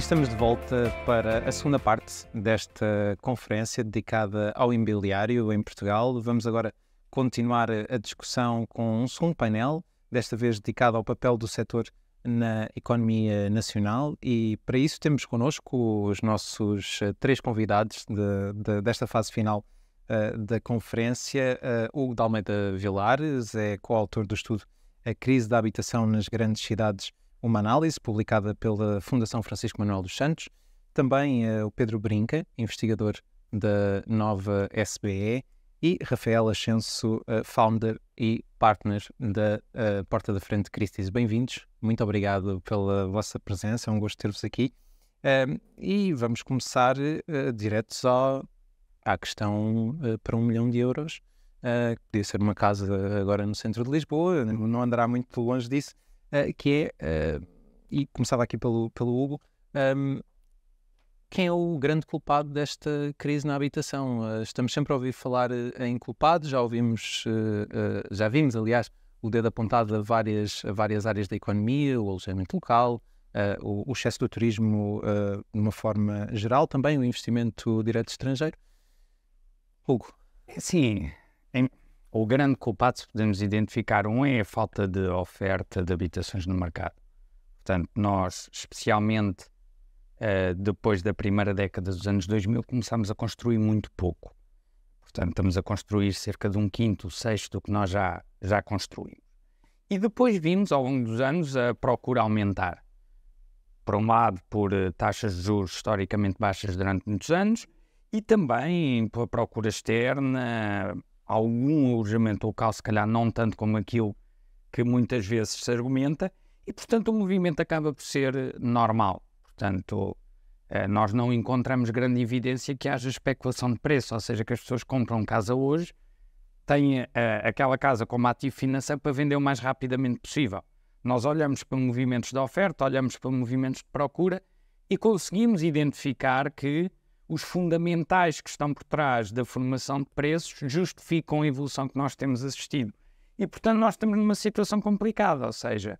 Estamos de volta para a segunda parte desta conferência dedicada ao imobiliário em Portugal. Vamos agora continuar a discussão com um segundo painel, desta vez dedicado ao papel do setor na economia nacional, e para isso temos connosco os nossos três convidados desta fase final da conferência. Hugo de Almeida Vilares é coautor do estudo A Crise da Habitação nas Grandes Cidades, uma análise publicada pela Fundação Francisco Manuel dos Santos. Também o Pedro Brinca, investigador da Nova SBE, e Rafael Ascenso, founder e partner da Porta da Frente Christie's. Bem-vindos, muito obrigado pela vossa presença, é um gosto ter-vos aqui. E vamos começar direto só à questão para 1 milhão de euros. Podia ser uma casa agora no centro de Lisboa, não andará muito longe disso. Que é, e começava aqui pelo Hugo, quem é o grande culpado desta crise na habitação? Estamos sempre a ouvir falar em culpados, já vimos, aliás, o dedo apontado a várias áreas da economia, o alojamento local, o excesso do turismo de uma forma geral, também o investimento direto estrangeiro. Hugo? Sim, o grande culpado, se podemos identificar é a falta de oferta de habitações no mercado. Portanto, nós, especialmente depois da primeira década dos anos 2000, começámos a construir muito pouco. Portanto, estamos a construir cerca de 1/5, 1/6 do que nós já construímos. E depois vimos, ao longo dos anos, a procura aumentar. Por um lado, por taxas de juros historicamente baixas durante muitos anos, e também pela procura externa, algum alojamento local, se calhar não tanto como aquilo que muitas vezes se argumenta, e portanto o movimento acaba por ser normal. Portanto, nós não encontramos grande evidência que haja especulação de preço, ou seja, que as pessoas compram casa hoje, têm aquela casa como ativo financeiro para vender o mais rapidamente possível. Nós olhamos para movimentos de oferta, olhamos para movimentos de procura e conseguimos identificar que os fundamentais que estão por trás da formação de preços justificam a evolução que nós temos assistido. E, portanto, nós estamos numa situação complicada, ou seja,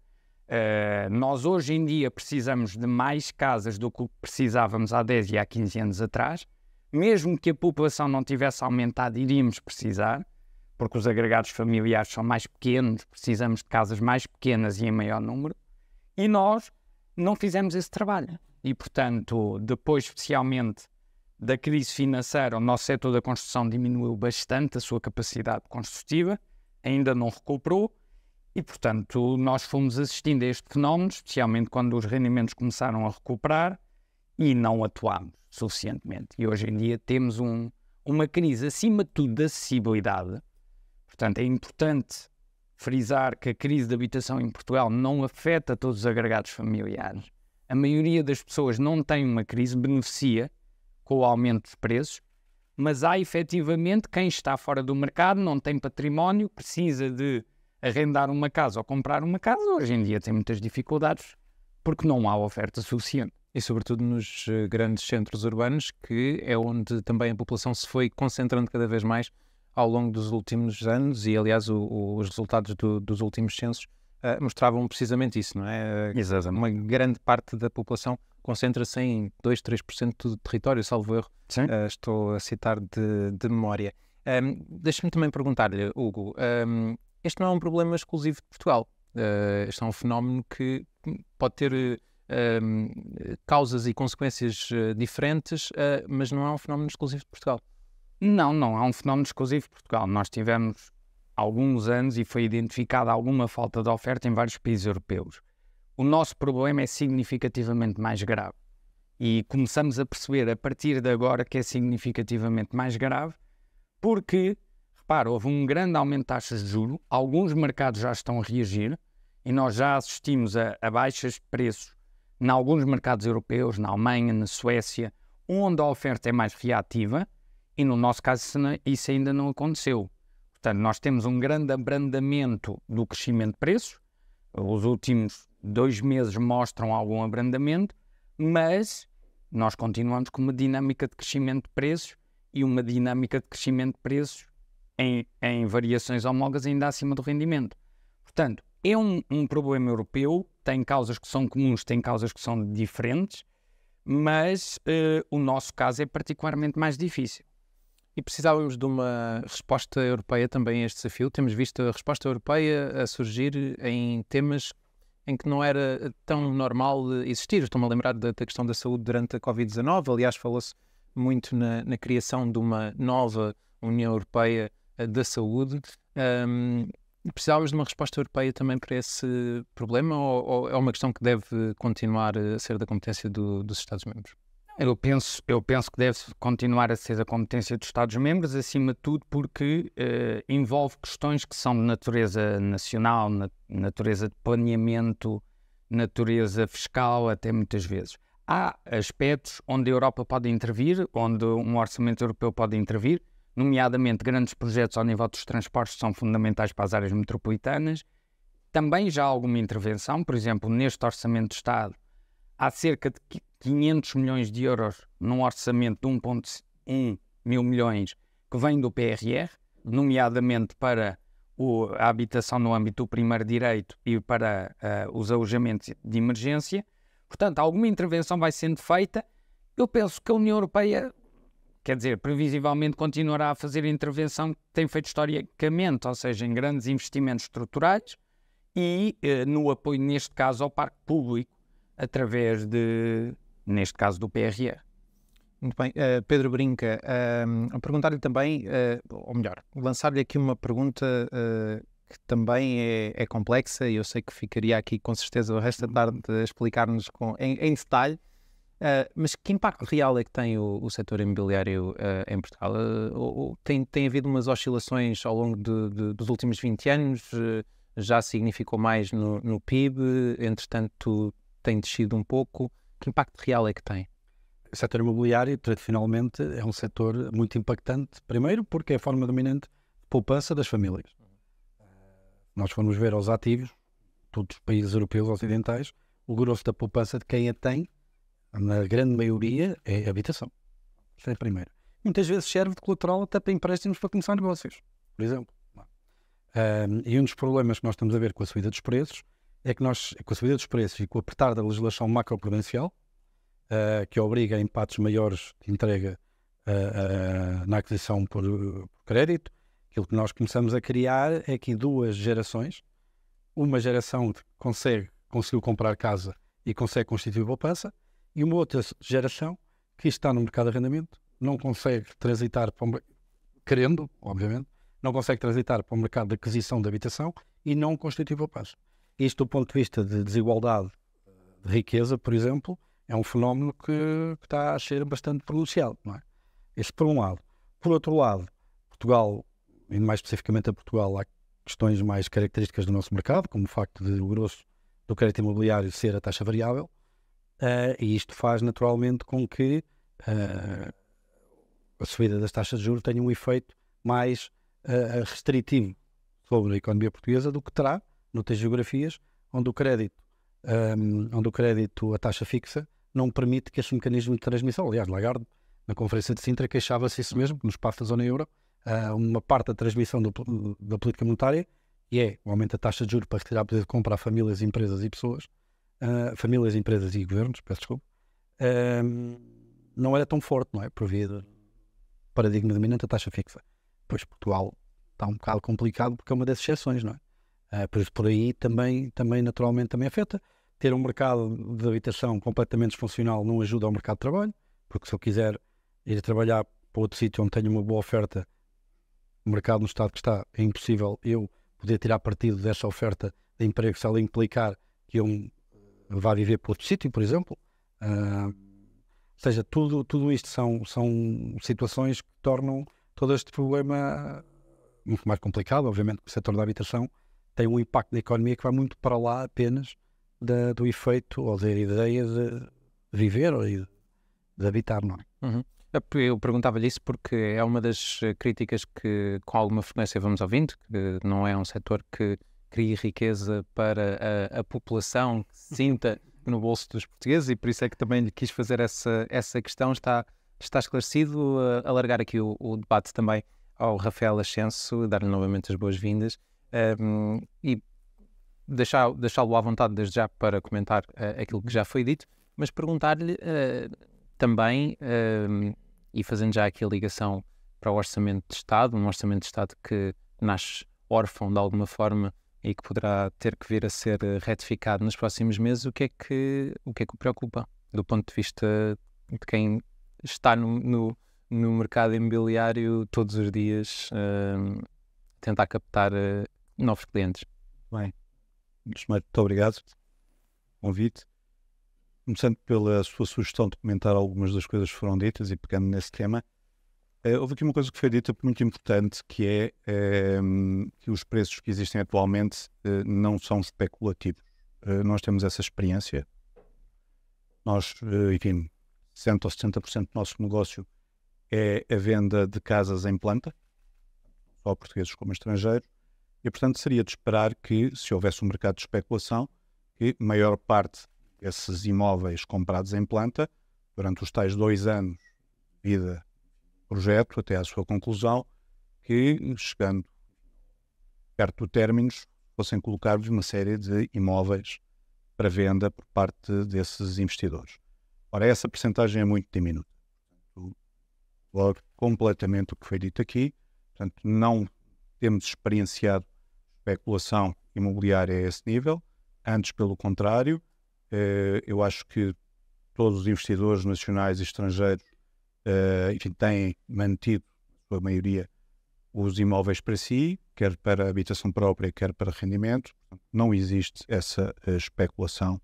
nós hoje em dia precisamos de mais casas do que precisávamos há 10 e há 15 anos atrás. Mesmo que a população não tivesse aumentado, iríamos precisar, porque os agregados familiares são mais pequenos, precisamos de casas mais pequenas e em maior número, e nós não fizemos esse trabalho. E, portanto, depois, especialmente da crise financeira, o nosso setor da construção diminuiu bastante a sua capacidade construtiva, ainda não recuperou, e, portanto, nós fomos assistindo a este fenómeno, especialmente quando os rendimentos começaram a recuperar, e não atuámos suficientemente. E hoje em dia temos uma crise, acima de tudo, de acessibilidade. Portanto, é importante frisar que a crise de habitação em Portugal não afeta todos os agregados familiares. A maioria das pessoas não tem uma crise, beneficia com o aumento de preços, mas há efetivamente quem está fora do mercado, não tem património, precisa de arrendar uma casa ou comprar uma casa. Hoje em dia tem muitas dificuldades porque não há oferta suficiente. E sobretudo nos grandes centros urbanos, que é onde também a população se foi concentrando cada vez mais ao longo dos últimos anos, e aliás os resultados dos últimos censos mostravam precisamente isso, não é? Exatamente. Uma grande parte da população concentra-se em 2, 3% do território, salvo erro. Estou a citar de memória. Deixa-me também perguntar-lhe, Hugo, este não é um problema exclusivo de Portugal. Este é um fenómeno que pode ter causas e consequências diferentes, mas não é um fenómeno exclusivo de Portugal. Não é um fenómeno exclusivo de Portugal. Nós tivemos alguns anos e foi identificada alguma falta de oferta em vários países europeus. O nosso problema é significativamente mais grave e começamos a perceber a partir de agora que é significativamente mais grave porque, repara, houve um grande aumento de taxas de juros, alguns mercados já estão a reagir e nós já assistimos a baixas de preços em alguns mercados europeus, na Alemanha, na Suécia, onde a oferta é mais reativa, e no nosso caso isso ainda não aconteceu. Portanto, nós temos um grande abrandamento do crescimento de preços. Os últimos 2 meses mostram algum abrandamento, mas nós continuamos com uma dinâmica de crescimento de preços e uma dinâmica de crescimento de preços em variações homólogas ainda acima do rendimento. Portanto, é um problema europeu, tem causas que são comuns, tem causas que são diferentes, mas o nosso caso é particularmente mais difícil. E precisávamos de uma resposta europeia também a este desafio. Temos visto a resposta europeia a surgir em temas em que não era tão normal existir. Estou-me a lembrar da questão da saúde durante a Covid-19. Aliás, falou-se muito na criação de uma nova União Europeia da saúde. Precisávamos de uma resposta europeia também para esse problema, ou é uma questão que deve continuar a ser da competência dos Estados-membros? Eu penso que deve continuar a ser da competência dos Estados-membros, acima de tudo porque envolve questões que são de natureza nacional, natureza de planeamento, natureza fiscal, até muitas vezes. Há aspectos onde a Europa pode intervir, onde um orçamento europeu pode intervir, nomeadamente grandes projetos ao nível dos transportes que são fundamentais para as áreas metropolitanas. Também já há alguma intervenção, por exemplo, neste Orçamento de Estado, há cerca de 500 milhões de euros num orçamento de 1,1 mil milhões que vem do PRR, nomeadamente para a habitação no âmbito do primeiro direito e para os alojamentos de emergência. Portanto, alguma intervenção vai sendo feita. Eu penso que a União Europeia, quer dizer, previsivelmente continuará a fazer a intervenção que tem feito historicamente, ou seja, em grandes investimentos estruturais e no apoio, neste caso, ao parque público, através neste caso, do PRR. Muito bem. Pedro Brinca, a perguntar-lhe também, ou melhor, lançar-lhe aqui uma pergunta que também é complexa e eu sei que ficaria aqui com certeza o resto da tarde a explicar-nos em detalhe, mas que impacto real é que tem o setor imobiliário em Portugal? Tem havido umas oscilações ao longo dos últimos 20 anos, já significou mais no PIB, entretanto tem descido um pouco. Que impacto real é que tem? O setor imobiliário, tradicionalmente, é um setor muito impactante, primeiro porque é a forma dominante de poupança das famílias. Nós formos ver aos ativos, todos os países europeus ocidentais, o grosso da poupança de quem a tem, na grande maioria, é a habitação. Isso é primeiro. Muitas vezes serve de colateral até para empréstimos para começar negócios, por exemplo. E um dos problemas que nós estamos a ver com a subida dos preços é que com a subida dos preços e com o apertar da legislação macroprudencial, que obriga a impactos maiores de entrega na aquisição por crédito, aquilo que nós começamos a criar é aqui duas gerações. Uma geração que conseguiu comprar casa e consegue constituir poupança, e uma outra geração que está no mercado de arrendamento, não consegue transitar querendo, obviamente, não consegue transitar para o mercado de aquisição de habitação e não constitui poupança. Isto do ponto de vista de desigualdade de riqueza, por exemplo, é um fenómeno que está a ser bastante pronunciado, não é? Isso por um lado. Por outro lado, Portugal, e mais especificamente a Portugal, há questões mais características do nosso mercado, como o facto de o grosso do crédito imobiliário ser a taxa variável, e isto faz naturalmente com que a subida das taxas de juros tenha um efeito mais restritivo sobre a economia portuguesa do que terá noutras geografias onde o crédito a taxa fixa não permite que este mecanismo de transmissão, aliás, Lagarde, na conferência de Sintra, queixava-se isso mesmo, que no espaço da zona euro, uma parte da transmissão da política monetária, e é o aumento da taxa de juros para retirar poder de compra a famílias, empresas e pessoas, famílias, empresas e governos, peço desculpa, não era tão forte, não é? Por via do paradigma dominante da taxa fixa. Pois Portugal está um bocado complicado porque é uma das exceções, não é? Por isso, por aí também naturalmente também afeta. Ter um mercado de habitação completamente disfuncional não ajuda ao mercado de trabalho, porque se eu quiser ir trabalhar para outro sítio onde tenho uma boa oferta, o mercado no estado que está, é impossível eu poder tirar partido dessa oferta de emprego se ela implicar que eu vá viver para outro sítio, por exemplo. Ou seja, tudo isto são situações que tornam todo este problema muito mais complicado. Obviamente que o setor da habitação tem um impacto na economia que vai muito para lá apenas do efeito ou da ideia de viver ou de habitar, não é? Uhum. Eu perguntava-lhe isso porque é uma das críticas que com alguma frequência vamos ouvindo, que não é um setor que crie riqueza para a população que se sinta no bolso dos portugueses, e por isso é que também lhe quis fazer essa questão. Está esclarecido. Alargar aqui o debate também ao Rafael Ascenso, dar-lhe novamente as boas-vindas, e deixá-lo à vontade desde já para comentar aquilo que já foi dito, Mas perguntar-lhe também, e fazendo já aqui a ligação para o Orçamento de Estado, um Orçamento de Estado que nasce órfão de alguma forma e que poderá ter que vir a ser retificado nos próximos meses, o que é que o preocupa do ponto de vista de quem está no mercado imobiliário todos os dias, tentar captar novos clientes? Bem, muito obrigado pelo convite. Começando pela sua sugestão de comentar algumas das coisas que foram ditas e pegando nesse tema, houve aqui uma coisa que foi dita muito importante, que é que os preços que existem atualmente não são especulativos. Nós temos essa experiência. Nós, enfim, 60% ou 70% do nosso negócio é a venda de casas em planta, só portugueses como estrangeiros, e portanto seria de esperar que, se houvesse um mercado de especulação, que a maior parte desses imóveis comprados em planta, durante os tais 2 anos de vida do projeto, até à sua conclusão, que, chegando perto do término, fossem colocar-vos uma série de imóveis para venda por parte desses investidores. Ora, essa percentagem é muito diminuta. Logo, completamente o que foi dito aqui. Portanto, não temos experienciado especulação imobiliária a esse nível. Antes, pelo contrário, eu acho que todos os investidores nacionais e estrangeiros, enfim, têm mantido, a sua maioria, os imóveis para si, quer para habitação própria, quer para rendimento. Não existe essa especulação.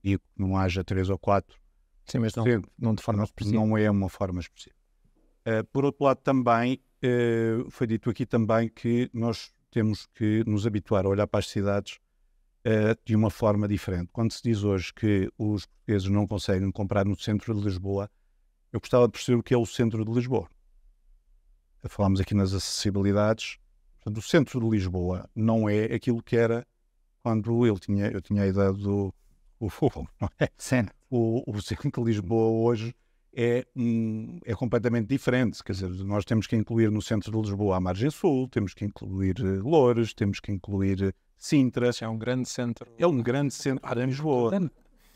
Digo que não haja 3 ou 4. Sim, mas não de forma expressiva. Não é uma forma expressiva. Por outro lado, também foi dito aqui também que nós temos que nos habituar a olhar para as cidades de uma forma diferente. Quando se diz hoje que os portugueses não conseguem comprar no centro de Lisboa, eu gostava de perceber o que é o centro de Lisboa. Falámos aqui nas acessibilidades. Portanto, o centro de Lisboa não é aquilo que era quando eu tinha a idade do fogo, não é? Sim. O centro de Lisboa hoje é completamente diferente. Quer dizer, nós temos que incluir no centro de Lisboa a margem sul, temos que incluir Loures, temos que incluir Sintra. É um grande centro. É um grande centro de Lisboa.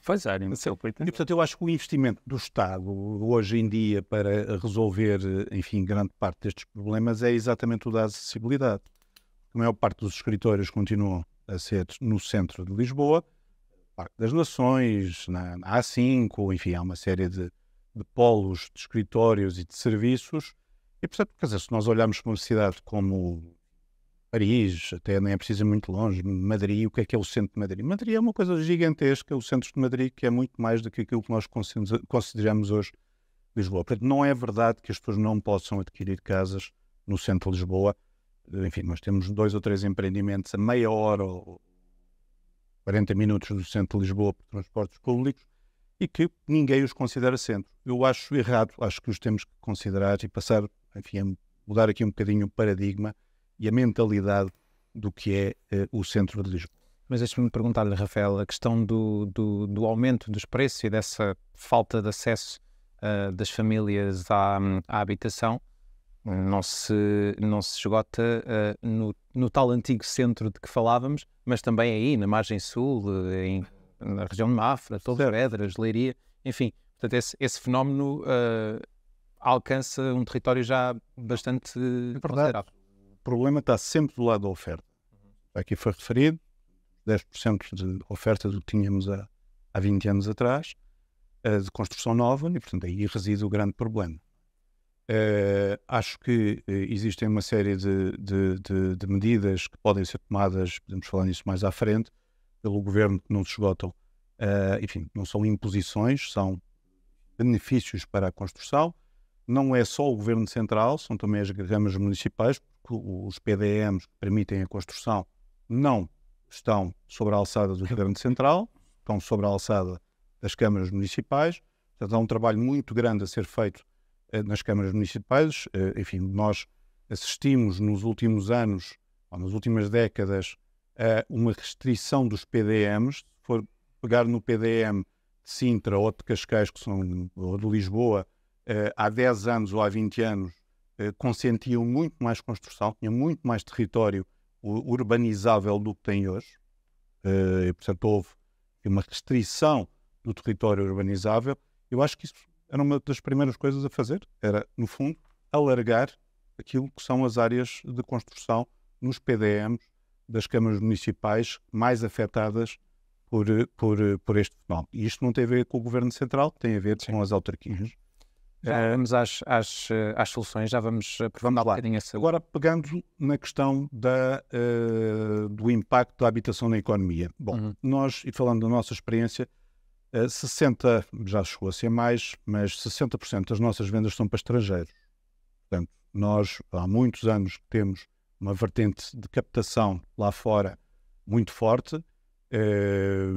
Pois é, E, portanto, eu acho que o investimento do Estado hoje em dia para resolver, enfim, grande parte destes problemas é exatamente o da acessibilidade. A maior parte dos escritórios continuam a ser no centro de Lisboa, Parque das Nações, na A5, enfim, há uma série de polos de escritórios e de serviços. E, portanto, quer dizer, se nós olharmos para uma cidade como Paris, até nem é preciso ir muito longe, Madrid, o que é o centro de Madrid? Madrid é uma coisa gigantesca, o centro de Madrid, que é muito mais do que aquilo que nós consideramos hoje Lisboa. Portanto, não é verdade que as pessoas não possam adquirir casas no centro de Lisboa. Enfim, nós temos 2 ou 3 empreendimentos a meia hora ou 40 minutos do centro de Lisboa por transportes públicos e que ninguém os considera centro. Eu acho errado, acho que os temos que considerar e passar, enfim, a mudar aqui um bocadinho o paradigma e a mentalidade do que é o centro de Lisboa. Mas deixe-me perguntar-lhe, Rafael, a questão do aumento dos preços e dessa falta de acesso das famílias à habitação não se esgota no tal antigo centro de que falávamos, mas também aí na margem sul, na região de Mafra, Torres Vedras, Leiria, enfim, portanto esse fenómeno alcança um território já bastante considerável. O problema está sempre do lado da oferta. Aqui foi referido, 10% de oferta do que tínhamos há 20 anos atrás, de construção nova, e portanto aí reside o grande problema. Acho que existem uma série de medidas que podem ser tomadas, podemos falar nisso mais à frente, pelo Governo, que não se esgotam. Enfim, não são imposições, são benefícios para a construção. Não é só o Governo Central, são também as câmaras municipais, porque os PDMs que permitem a construção não estão sobre a alçada do Governo Central, estão sobre a alçada das câmaras municipais. Portanto, há um trabalho muito grande a ser feito nas câmaras municipais. Enfim, nós assistimos nos últimos anos, ou nas últimas décadas, a uma restrição dos PDMs. Se for pegar no PDM de Sintra ou de Cascais, ou de Lisboa, há 10 anos ou há 20 anos, consentiam muito mais construção, tinha muito mais território urbanizável do que tem hoje. E, portanto, houve uma restrição do território urbanizável. Eu acho que isso era uma das primeiras coisas a fazer, era, no fundo, alargar aquilo que são as áreas de construção nos PDMs das câmaras municipais mais afetadas por este fenómeno. E isto não tem a ver com o Governo Central, tem a ver com as autarquias. Já vamos às soluções, já vamos aprofundar um bocadinho essa. Agora, pegando na questão do impacto da habitação na economia. Bom, nós, e falando da nossa experiência, 60%, já chegou a ser mais, mas 60% das nossas vendas são para estrangeiros. Portanto, nós há muitos anos que temos uma vertente de captação lá fora muito forte.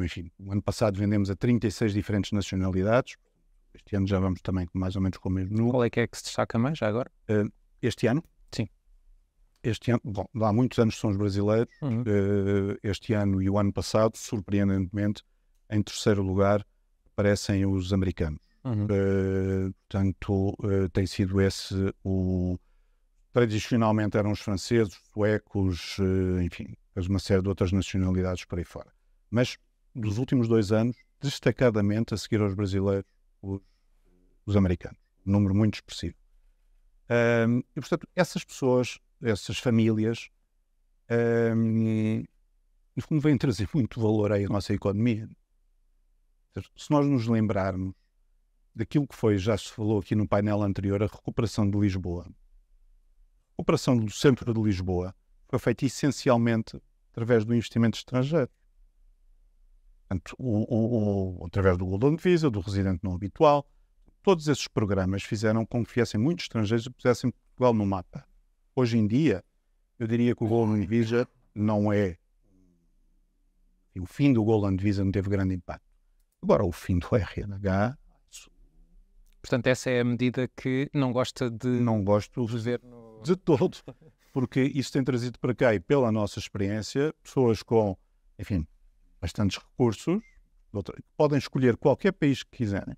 Enfim, o ano passado vendemos a 36 diferentes nacionalidades. Este ano já vamos também mais ou menos com o mesmo número. Qual é que se destaca mais já agora? Este ano? Sim. Este ano, bom, há muitos anos são os brasileiros. Este ano e o ano passado, surpreendentemente, em terceiro lugar aparecem os americanos. Portanto, tem sido esse o... Tradicionalmente eram os franceses, suecos, enfim, uma série de outras nacionalidades por aí fora. Mas, dos últimos 2 anos, destacadamente a seguir aos brasileiros, os americanos. Um número muito expressivo. E, portanto, essas pessoas, essas famílias, no fundo, vêm trazer muito valor aí à nossa economia. Se nós nos lembrarmos daquilo que foi, já se falou aqui no painel anterior, a recuperação de Lisboa. A recuperação do centro de Lisboa foi feita essencialmente através do investimento estrangeiro. Portanto, através do Golden Visa, do residente não habitual, todos esses programas fizeram com que viessem muitos estrangeiros e pusessem Portugal no mapa. Hoje em dia, eu diria que o Golden Visa não é... O fim do Golden Visa não teve grande impacto. Agora, o fim do RNH... Portanto, essa é a medida que não gosta de... Não gosto de todo, porque isso tem trazido para cá, e pela nossa experiência, pessoas com, enfim, bastantes recursos, podem escolher qualquer país que quiserem.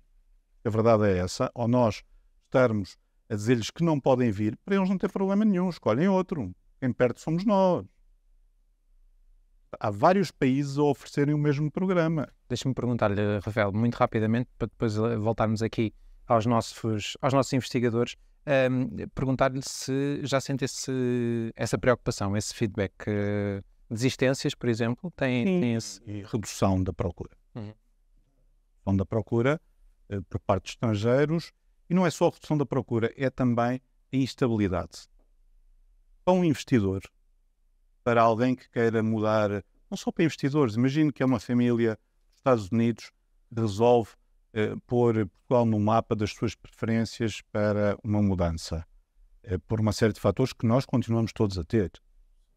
A verdade é essa, ou nós estarmos a dizer-lhes que não podem vir, para eles não ter problema nenhum, escolhem outro. Quem perde somos nós. Há vários países a oferecerem o mesmo programa. Deixa-me perguntar-lhe, Rafael, muito rapidamente, para depois voltarmos aqui aos nossos investigadores, perguntar-lhe se já sente essa preocupação, esse feedback. Desistências, por exemplo, tem esse... E redução da procura. Redução da procura por parte de estrangeiros, e não é só a redução da procura, é também a instabilidade. Para um investidor, para alguém que queira mudar, não só para investidores, imagino que é uma família dos Estados Unidos que resolve pôr Portugal no mapa das suas preferências para uma mudança, por uma série de fatores que nós continuamos todos a ter.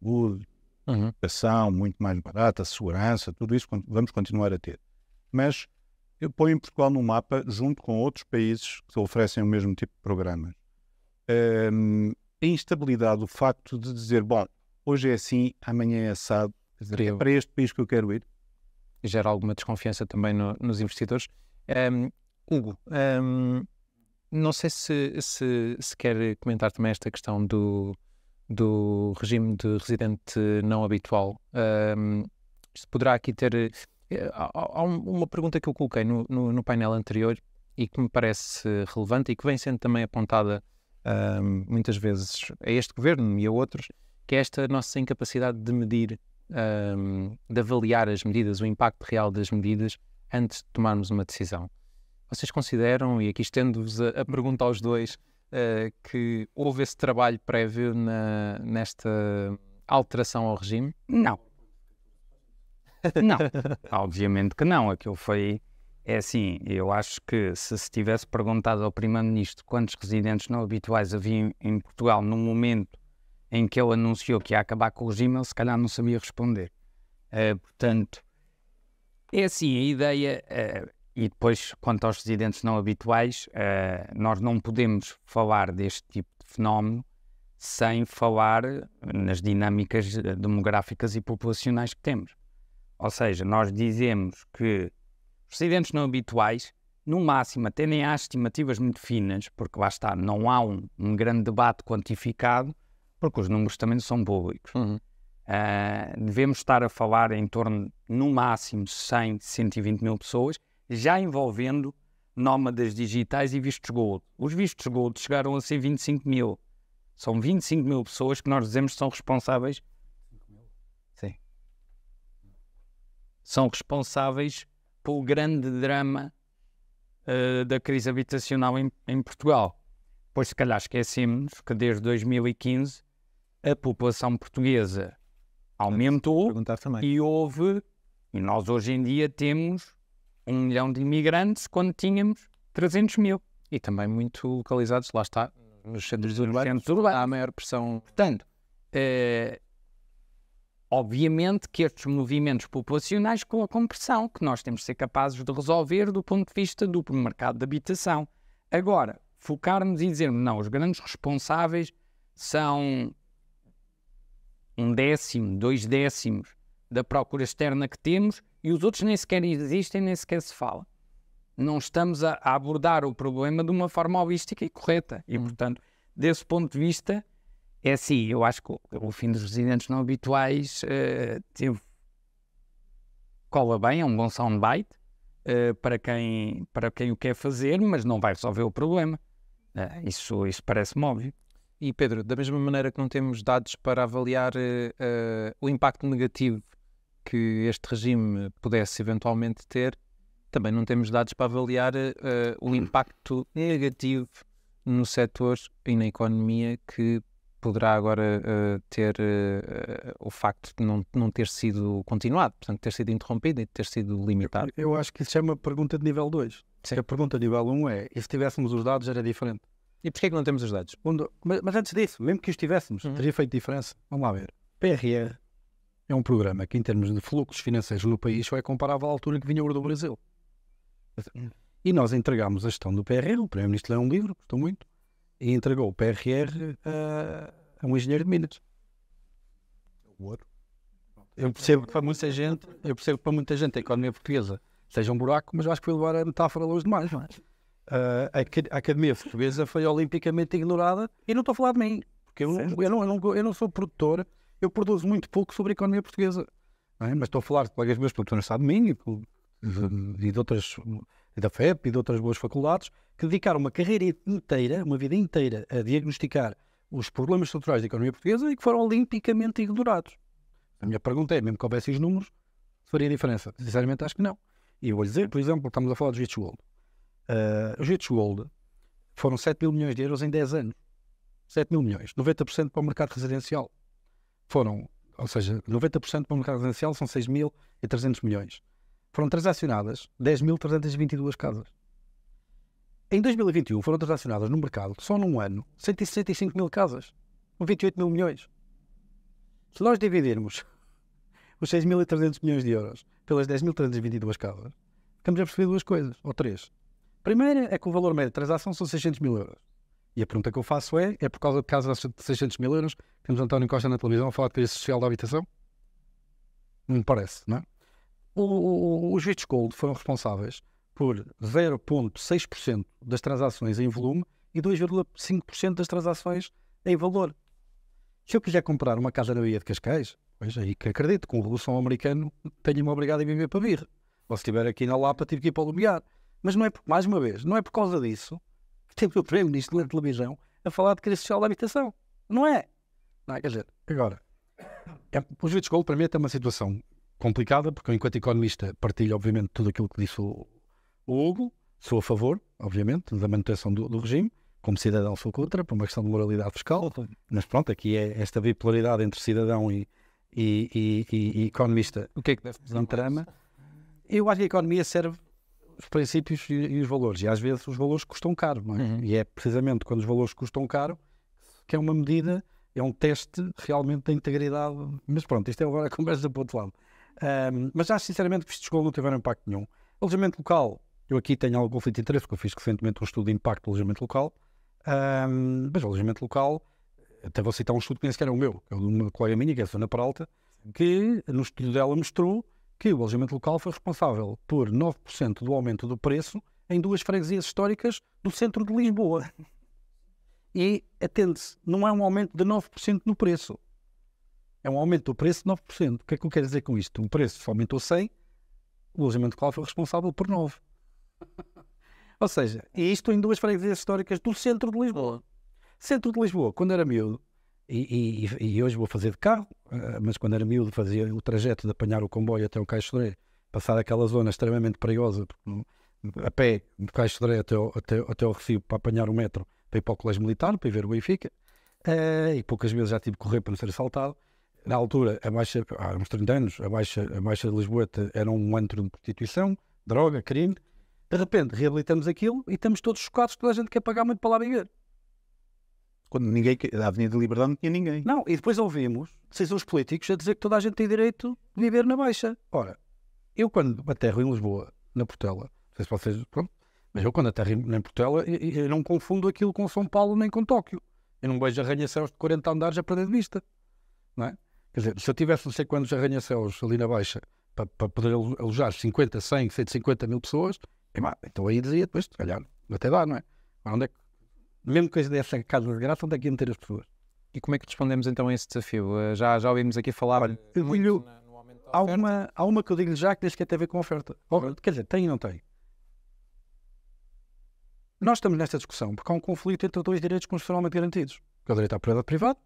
Saúde, educação, muito mais barata, segurança, tudo isso vamos continuar a ter. Mas eu ponho Portugal no mapa junto com outros países que oferecem o mesmo tipo de programas. A instabilidade, o facto de dizer, bom, hoje é assim, amanhã é assado, quer dizer, é para este país que eu quero ir. Gera alguma desconfiança também nos investidores. Hugo, não sei se quer comentar também esta questão do regime de residente não habitual. Isto poderá aqui ter... Há uma pergunta que eu coloquei no painel anterior e que me parece relevante e que vem sendo também apontada muitas vezes a este governo e a outros, que é esta nossa incapacidade de medir, de avaliar as medidas, o impacto real das medidas antes de tomarmos uma decisão. Vocês consideram, e aqui estendo-vos a pergunta aos dois, que houve esse trabalho prévio nesta alteração ao regime? Não. Não, obviamente que não. Aquilo foi... É assim, eu acho que se tivesse perguntado ao Primeiro-Ministro quantos residentes não habituais havia em Portugal no momento em que ele anunciou que ia acabar com o regime, ele se calhar não sabia responder. Portanto, é assim, a ideia... E depois, quanto aos residentes não habituais, nós não podemos falar deste tipo de fenómeno sem falar nas dinâmicas demográficas e populacionais que temos. Ou seja, nós dizemos que os residentes não habituais, no máximo, até nem há estimativas muito finas, porque lá está, não há um grande debate quantificado, porque os números também não são públicos. Devemos estar a falar em torno, no máximo, 100, 120 mil pessoas. já envolvendo nómadas digitais e vistos gold. Os vistos gold chegaram a ser 25 mil. São 25 mil pessoas que nós dizemos que são responsáveis. Sim. São responsáveis pelo grande drama da crise habitacional em Portugal. Pois se calhar esquecemos que desde 2015 a população portuguesa aumentou e nós hoje em dia temos 1 milhão de imigrantes quando tínhamos 300 mil. E também muito localizados, lá está, nos centros urbanos, há a maior pressão. Portanto, obviamente que estes movimentos populacionais colocam pressão, que nós temos de ser capazes de resolver do ponto de vista do mercado de habitação. Agora, focarmos e dizermos, não, os grandes responsáveis são 1/10, 2/10 da procura externa que temos e os outros nem sequer existem, nem sequer se fala. Não estamos a abordar o problema de uma forma holística e correta. E, portanto, desse ponto de vista, é assim, eu acho que o fim dos residentes não habituais cola bem, é um bom soundbite para quem o quer fazer, mas não vai resolver o problema. Isso parece-me óbvio. E Pedro, da mesma maneira que não temos dados para avaliar o impacto negativo que este regime pudesse eventualmente ter, também não temos dados para avaliar o impacto negativo no setor e na economia que poderá agora ter o facto de não ter sido continuado, portanto, ter sido interrompido e ter sido limitado. Eu acho que isso é uma pergunta de nível 2. Sim. A pergunta de nível 1 é, e se tivéssemos os dados era diferente? E porquê que não temos os dados? Mas antes disso, mesmo que os tivéssemos, teria feito diferença. Vamos lá ver. PRR é um programa que, em termos de fluxos financeiros no país, só é comparável à altura que vinha o do Brasil. E nós entregámos a gestão do PRR, o Primeiro-Ministro leu um livro, gostou muito, e entregou o PRR a um engenheiro de Minas. Eu percebo que para muita gente a economia portuguesa seja um buraco, mas eu acho que foi levar a metáfora longe demais, não é? A Academia Portuguesa foi olimpicamente ignorada, e não estou a falar de mim, porque eu não sou produtor, eu produzo muito pouco sobre a economia portuguesa, não é? Mas estou a falar de colegas meus que estão interessados em mim e de outras, da FEP e de outras boas faculdades, que dedicaram uma carreira inteira, uma vida inteira, a diagnosticar os problemas estruturais da economia portuguesa e que foram olimpicamente ignorados. A minha pergunta é, mesmo que houvesse os números, faria diferença? Sinceramente acho que não. E eu vou dizer, por exemplo, estamos a falar dos Vistos Gold. Os Vistos Gold foram 7 mil milhões de euros em 10 anos. 7 mil milhões. 90% para o mercado residencial. Ou seja, 90% para o mercado residencial são 6.300 milhões. Foram transacionadas 10.322 casas. Em 2021 foram transacionadas no mercado, só num ano, 165 mil casas. Com 28 mil milhões. Se nós dividirmos os 6.300 milhões de euros pelas 10.322 casas, ficamos a perceber duas coisas, ou três. A primeira é que o valor médio de transação são 600 mil euros. E a pergunta que eu faço é por causa de casas de 600 mil euros que temos António Costa na televisão a falar de crise social da habitação? Não me parece, não é? Os Vistos Gold foram responsáveis por 0,6% das transações em volume e 2,5% das transações em valor. Se eu quiser comprar uma casa na Baía de Cascais, pois aí que acredito, com o Revolução Americano tenho-me obrigado a viver para vir. Ou se estiver aqui na Lapa, tive que ir para o Lumiar. Mas não é, mais uma vez, não é por causa disso que temos o Primeiro-Ministro na televisão a falar de crise social da habitação. Não é? Não é? Quer dizer, agora, os Vistos Gold para mim é uma situação complicada, porque eu, enquanto economista, partilho obviamente tudo aquilo que disse o Hugo, sou a favor, obviamente, da manutenção do regime, como cidadão sou contra, por uma questão de moralidade fiscal, mas pronto, aqui é esta bipolaridade entre cidadão e economista. O que é que deve fazer? Trama. Eu acho que a economia serve os princípios e os valores, e às vezes os valores custam caro, não é? E é precisamente quando os valores custam caro que é uma medida, é um teste realmente da integridade, mas pronto, isto é agora a conversa para o outro lado. Mas acho sinceramente que Vistos Gold não tiveram impacto nenhum. Alojamento local, eu aqui tenho algum conflito de interesse, porque eu fiz recentemente um estudo de impacto do alojamento local, mas o alojamento local, até vou citar um estudo que nem sequer é o meu, é o de uma colega minha, que é a Susana Peralta, que no estudo dela mostrou que o alojamento local foi responsável por 9% do aumento do preço em 2 freguesias históricas do centro de Lisboa. E, atende-se, não é um aumento de 9% no preço. É um aumento do preço de 9%. O que é que eu quero dizer com isto? O preço aumentou 100, o alojamento local foi responsável por 9%. Ou seja, e isto em 2 freguesias históricas do centro de Lisboa. Centro de Lisboa, quando era miúdo, e hoje vou fazer de carro, mas quando era miúdo fazia o trajeto de apanhar o comboio até o Caixo de Dré, passar aquela zona extremamente perigosa, a pé, do Caixo de Dré até o Recife, para apanhar o metro, para ir para o Colégio Militar, para ir ver o Benfica, e poucas vezes já tive que correr para não ser assaltado. Na altura, há uns 30 anos, a Baixa de Lisboa era um antro de prostituição, droga, crime. De repente, reabilitamos aquilo e estamos todos chocados, toda a gente quer pagar muito para lá viver. Quando ninguém, a Avenida da Liberdade não tinha ninguém. Não, e depois ouvimos decisores políticos a dizer que toda a gente tem direito de viver na Baixa. Ora, eu quando aterro em Lisboa, na Portela, não sei se vocês, pronto, mas eu quando aterro em Portela, eu não confundo aquilo com São Paulo nem com Tóquio. Eu não vejo arranha-céus de 40 andares a perder de vista. Não é? Quer dizer, se eu tivesse não sei quantos arranha-céus ali na Baixa para poder alojar 50, 100, 150 mil pessoas, então aí dizia depois, se calhar, até dá, não é? Mas onde é que, mesmo que dessa casa de graça, onde é que ia meter as pessoas? E como é que respondemos então a esse desafio? Já ouvimos aqui falar muito no aumento da oferta. Há uma que eu digo já que diz que tem a ver com a oferta. Quer dizer, tem e não tem. Nós estamos nesta discussão porque há um conflito entre 2 direitos constitucionalmente garantidos. Que é o direito à propriedade privada,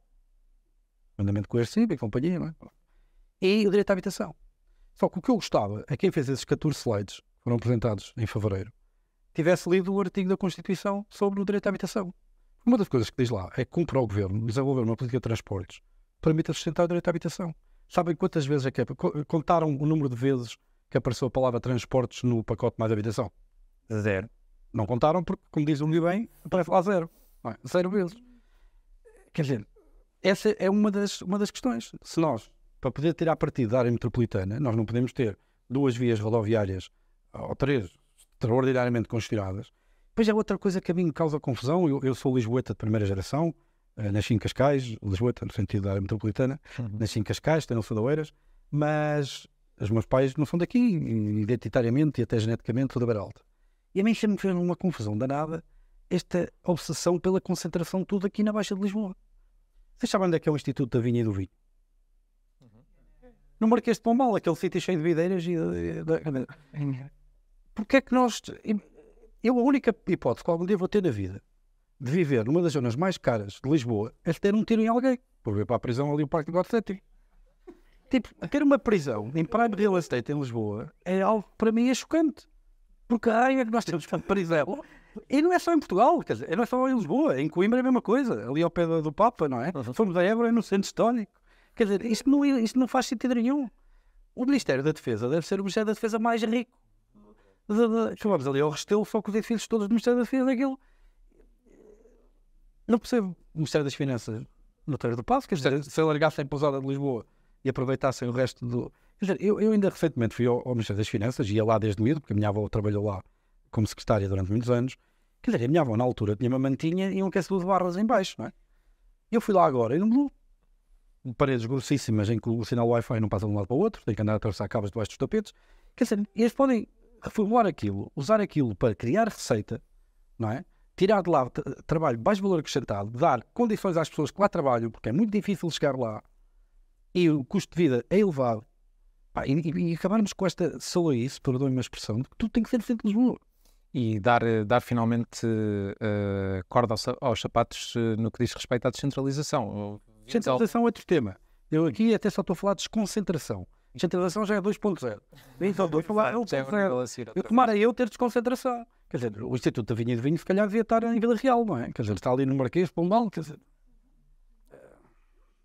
mandamento coercivo e companhia, não é? E o direito à habitação. Só que o que eu gostava é que quem fez esses 14 slides, que foram apresentados em fevereiro, tivesse lido o artigo da Constituição sobre o direito à habitação. Uma das coisas que diz lá é que cumpre ao Governo desenvolver uma política de transportes que permita sustentar o direito à habitação. Sabem quantas vezes é que contaram o número de vezes que apareceu a palavra transportes no pacote mais habitação? 0. Não contaram porque, como diz o muito bem, aparece lá 0. Não é? 0 vezes. Quer dizer, essa é uma das questões. Se nós, para poder tirar partido da área metropolitana, nós não podemos ter 2 vias rodoviárias ou 3 extraordinariamente congestionadas. Depois é outra coisa que a mim me causa confusão. Eu sou lisboeta de primeira geração, nasci em Cascais, lisboeta no sentido da área metropolitana, nasci em Cascais, tenho sou de Oeiras, mas os meus pais não são daqui, identitariamente e até geneticamente sou da Beira Alta. E a mim sempre me fez uma confusão danada esta obsessão pela concentração de tudo aqui na Baixa de Lisboa. Vocês sabem onde é que é o Instituto da Vinha e do Vinho? No Marquês de Pombal, aquele sítio cheio de videiras e porque é que nós... Eu, a única hipótese que algum dia vou ter na vida de viver numa das zonas mais caras de Lisboa é ter um tiro em alguém. Por ver para a prisão ali o Parque de God Setting. Tipo, ter uma prisão em Prime Real Estate em Lisboa é algo que para mim é chocante. Porque é que nós temos prisão. E não é só em Portugal, quer dizer, não é só em Lisboa. Em Coimbra é a mesma coisa. Ali ao pé do Papa, não é? Fomos a Évora no centro histórico. Quer dizer, isto não faz sentido nenhum. O Ministério da Defesa deve ser o Ministério da Defesa mais rico. Vamos ali ao Restelo, só com os edifícios todos do Ministério da Defesa, aquilo. Não percebo. O Ministério das Finanças, no Teiro do Passo, quer dizer, se alargassem a pousada de Lisboa e aproveitassem o resto do... Quer dizer, eu ainda recentemente fui ao Ministério das Finanças, ia lá desde miúdo, porque a minha avó trabalhou lá como secretária durante muitos anos. Quer dizer, a minha avó na altura tinha uma mantinha e um aquecedor de barras em baixo, não é? Eu fui lá agora e não mudou. Paredes grossíssimas em que o sinal Wi-Fi não passa de um lado para o outro, tem que andar a atravessar cabos debaixo dos tapetes. Quer dizer, eles podem reformular aquilo, usar aquilo para criar receita, não é? Tirar de lá trabalho de baixo valor acrescentado, dar condições às pessoas que lá trabalham, porque é muito difícil chegar lá e o custo de vida é elevado. Pá, e acabarmos com esta saloice, perdoem-me a expressão, de que tudo tem que ser no centro de Lisboa. E dar finalmente corda aos sapatos no que diz respeito à descentralização. Descentralização é outro tema. Eu aqui até só estou a falar de desconcentração. Descentralização já é 2.0. Então, tomara eu ter desconcentração. Quer dizer, o Instituto da Vinha e do Vinho se calhar devia estar em Vila Real, não é? Quer dizer, está ali no Marquês de Pombal, quer dizer...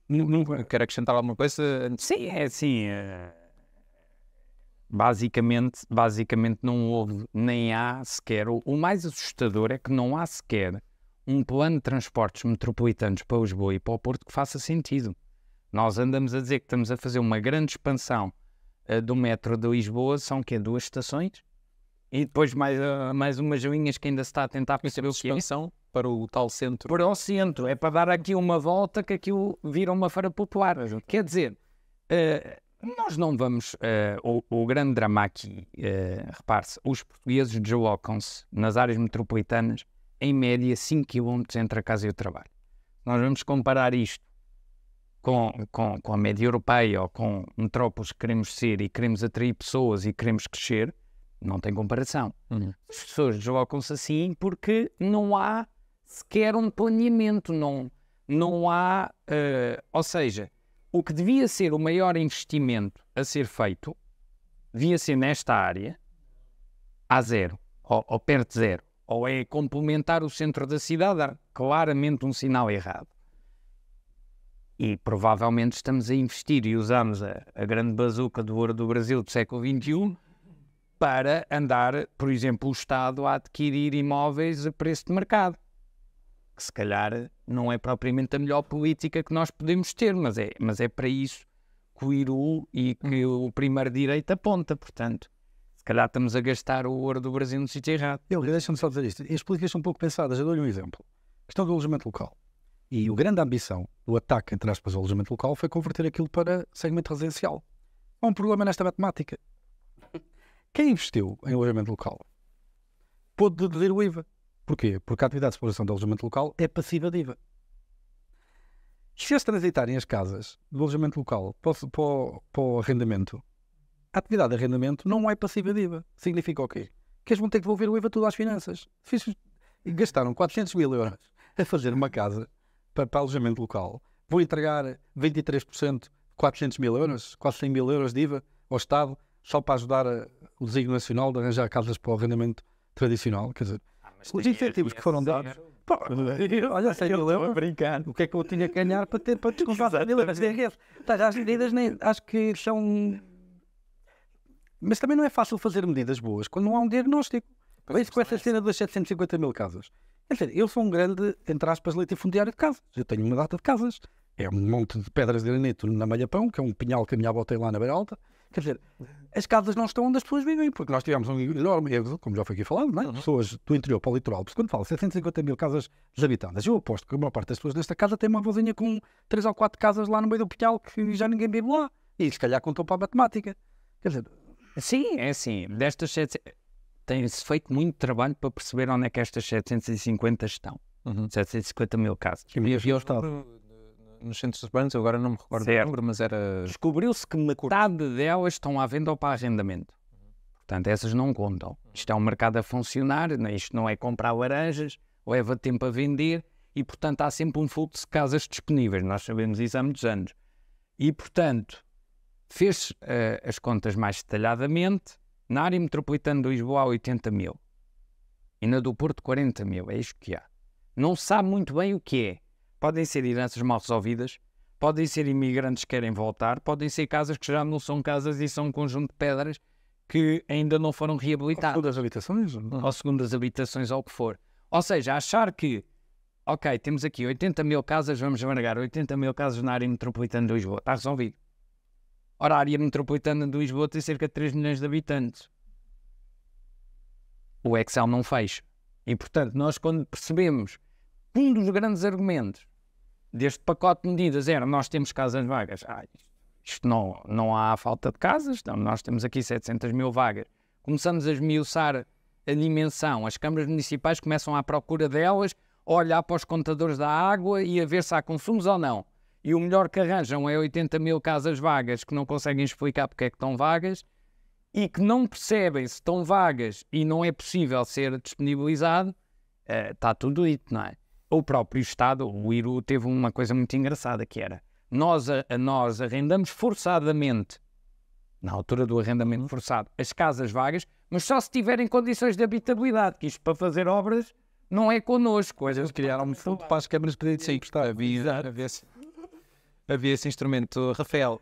Não quero acrescentar alguma coisa? Sim, é assim... Basicamente não houve, nem há sequer... O mais assustador é que não há sequer um plano de transportes metropolitanos para Lisboa e para o Porto que faça sentido. Nós andamos a dizer que estamos a fazer uma grande expansão do metro de Lisboa, são que 2 estações? E depois mais umas linhas que ainda se está a tentar perceber o que é. Expansão para o tal centro. Para o centro, é para dar aqui uma volta que aquilo vira uma feira popular. Quer dizer, nós não vamos... o grande drama aqui, repare-se, os portugueses deslocam-se nas áreas metropolitanas em média 5 km entre a casa e o trabalho. Nós vamos comparar isto com a média europeia ou com metrópoles que queremos ser e queremos atrair pessoas e queremos crescer, Não tem comparação. As pessoas deslocam-se assim porque não há sequer um planeamento, não há... ou seja, o que devia ser o maior investimento a ser feito, devia ser nesta área, a zero, ou perto de zero. Ou é complementar o centro da cidade, há claramente um sinal errado. E provavelmente estamos a investir e usamos a grande bazuca do ouro do Brasil do século XXI para andar, por exemplo, o Estado a adquirir imóveis a preço de mercado. Que se calhar não é propriamente a melhor política que nós podemos ter, mas é para isso que o IRU e que o primeiro direito aponta, portanto. Se calhar estamos a gastar o ouro do Brasil no sítio errado. Deixa-me só dizer isto. As políticas são um pouco pensadas. Eu dou-lhe um exemplo. A questão do alojamento local. E a grande ambição do ataque, entre aspas, ao alojamento local foi converter aquilo para segmento residencial. Há um problema nesta matemática. Quem investiu em alojamento local pôde deduzir o IVA. Porquê? Porque a atividade de exploração de alojamento local é passiva de IVA. Se eles transitarem as casas do alojamento local para o arrendamento, a atividade de arrendamento não é passiva de IVA. Significa o quê? Que eles vão ter que devolver o IVA tudo às finanças. Gastaram 400 mil euros a fazer uma casa para alojamento local. Vão entregar 23%, 400 mil euros, quase 100 mil euros de IVA ao Estado, só para ajudar o desígnio nacional de arranjar casas para o arrendamento tradicional. Quer dizer, os incentivos que foram dados... Olha, 100 mil euros, o que é que eu tinha que ganhar para descontar 100 mil euros de IRS? As medidas acho que são... Mas também não é fácil fazer medidas boas quando não há um diagnóstico. Vejo com essa cena das 750 mil casas. Quer dizer, eu sou um grande, entre aspas, latifundiário de casas. Eu tenho uma data de casas. É um monte de pedras de granito na Malhapão, que é um pinhal que a minha avó tem lá na Beira Alta. Quer dizer, as casas não estão onde as pessoas vivem, porque nós tivemos um enorme erro, como já foi aqui falado, não é? Pessoas do interior para o litoral. Porque quando falo 750 mil casas desabitadas, eu aposto que a maior parte das pessoas nesta casa tem uma vozinha com 3 ou 4 casas lá no meio do pinhal que já ninguém vive lá. E se calhar contou para a matemática. Quer dizer... Sim, é assim. Destas 700... Tem-se feito muito trabalho para perceber onde é que estas 750 estão. 750 mil casas. E havia o Estado nos centros urbanos, eu agora não me recordo do número, mas era... Descobriu-se que metade delas estão à venda ou para arrendamento. Portanto, essas não contam. Isto é um mercado a funcionar, isto não é comprar laranjas, leva tempo a vender e, portanto, há sempre um fluxo de casas disponíveis. Nós sabemos isso há muitos anos. E, portanto, fez as contas mais detalhadamente. Na área metropolitana de Lisboa há 80 mil. E na do Porto 40 mil. É isto que há. Não se sabe muito bem o que é. Podem ser heranças mal resolvidas, podem ser imigrantes que querem voltar, podem ser casas que já não são casas e são um conjunto de pedras que ainda não foram reabilitadas. Ou segundas habitações. Ou segundas habitações, ou o que for. Ou seja, achar que, ok, temos aqui 80 mil casas, vamos largar 80 mil casas na área metropolitana de Lisboa. Está resolvido. Ora, a área metropolitana de Lisboa tem cerca de 3 milhões de habitantes. O Excel não fecha. E, portanto, nós quando percebemos que um dos grandes argumentos deste pacote de medidas era nós temos casas vagas. Isto não há falta de casas, então nós temos aqui 700 mil vagas. Começamos a esmiuçar a dimensão. As câmaras municipais começam à procura delas, a olhar para os contadores da água e a ver se há consumos ou não. E o melhor que arranjam é 80 mil casas vagas que não conseguem explicar porque é que estão vagas e que não percebem se estão vagas e não é possível ser disponibilizado. Está tudo dito, não é? O próprio Estado, o IRU, teve uma coisa muito engraçada que era nós arrendamos forçadamente, na altura do arrendamento forçado, as casas vagas, mas só se tiverem condições de habitabilidade, que isto para fazer obras não é connosco. Eles criaram um fundo para as câmaras de crédito sem emprestar. Havia esse instrumento. Rafael,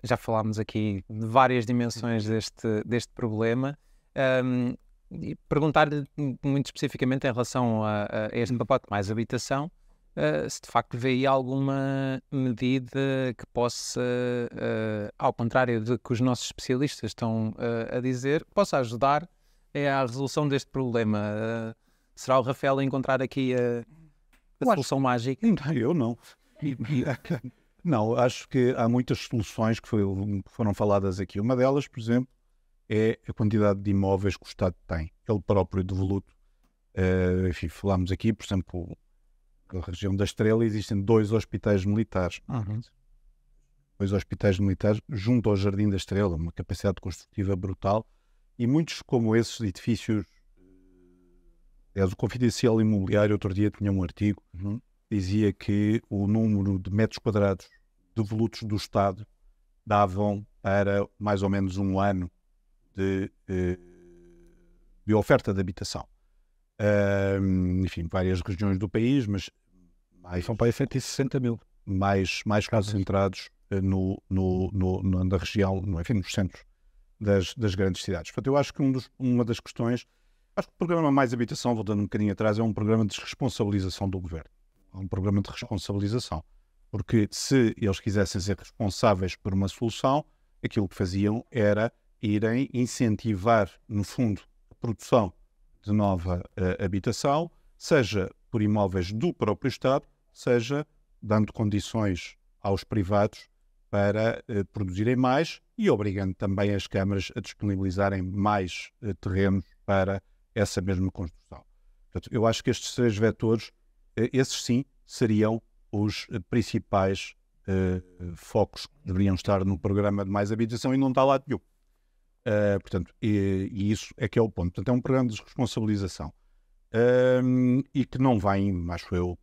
já falámos aqui de várias dimensões deste problema. E perguntar-lhe muito especificamente em relação a este pacote mais habitação, se de facto vê aí alguma medida que possa, ao contrário do que os nossos especialistas estão a dizer, possa ajudar à resolução deste problema. Será o Rafael a encontrar aqui a solução mágica? Eu não. Não, acho que há muitas soluções que foram faladas aqui. Uma delas, por exemplo, é a quantidade de imóveis que o Estado tem. Ele próprio devoluto. Enfim, falámos aqui, por exemplo, na região da Estrela existem 2 hospitais militares. 2 hospitais militares junto ao Jardim da Estrela, uma capacidade construtiva brutal. E muitos como esses edifícios, o Confidencial Imobiliário outro dia tinha um artigo, dizia que o número de metros quadrados devolutos do Estado davam para mais ou menos um ano de oferta de habitação. Enfim, várias regiões do país, mas São para aí 160 mil. mais concentrados na região, enfim, nos centros das grandes cidades. Portanto, eu acho que uma das questões, acho que o programa Mais Habitação, voltando um bocadinho atrás, é um programa de responsabilização do governo. É um programa de responsabilização. Porque se eles quisessem ser responsáveis por uma solução, aquilo que faziam era irem incentivar, no fundo, a produção de nova habitação, seja por imóveis do próprio Estado, seja dando condições aos privados para produzirem mais e obrigando também as câmaras a disponibilizarem mais terrenos para essa mesma construção. Portanto, eu acho que estes 3 vetores, esses sim, seriam os principais focos que deveriam estar no programa de Mais Habitação e não está lá nenhum. Portanto, e isso é que é o ponto. Portanto, é um programa de responsabilização e que não vai, acho eu,